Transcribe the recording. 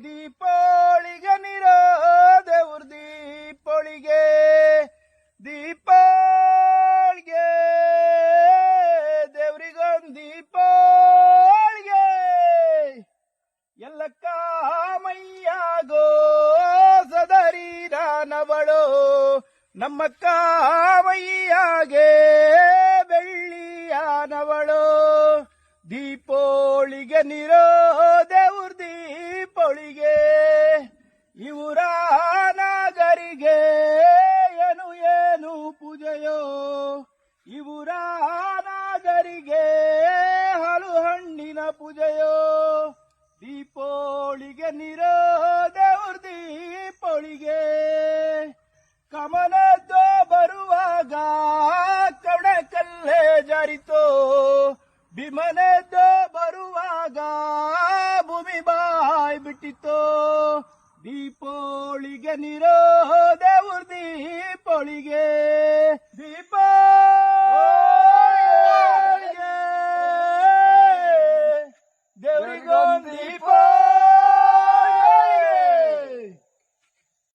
ದೀಪಾವಳಿಗೆ ನೀರೋ ದೇವ್ರ ದೀಪಾವಳಿಗೆ ದೀಪಾವಳಿಗೆ ದೇವ್ರಿಗೊಂದು ದೀಪಾವಳಿಗೆ ಎಲ್ಲ ಕಾಮಯ್ಯಾಗೋ ಸದರಿದಾನವಳು ನಮ್ಮ ಕಾಮಯ್ಯಾಗೆ ಬೆಳ್ಳಿಯಾನವಳು ದೀಪಾವಳಿಗೆ ನೀರೋ ದೇವ್ರ ದೀಪಾವಳಿಗೆ ಇವರ ನಾಗರಿಗೆ ಏನು ಏನು ಪೂಜೆಯೋ ಇವರ ನಾಗರಿಗೆ ಹಾಲು ಹಣ್ಣಿನ ಪೂಜೆಯೋ ದೀಪಾವಳಿಗೆ ನೀರೋ ದೇವ್ರ ದೀಪಾವಳಿಗೆ ಕಮಲದ್ದು ಬರುವಾಗ ಕವಡೆ ಕಲ್ಲೇ ಜಾರಿತೋ ಭೀಮನೆದ್ದು ಬರುವಾಗ ಭೂಮಿ ಬಾಯ್ ಬಿಟ್ಟಿತೋ ದೀಪಾವಳಿಗೆ ನೀರೋ ದೇವ್ರ ದೀಪಾವಳಿಗೆ ದೀಪ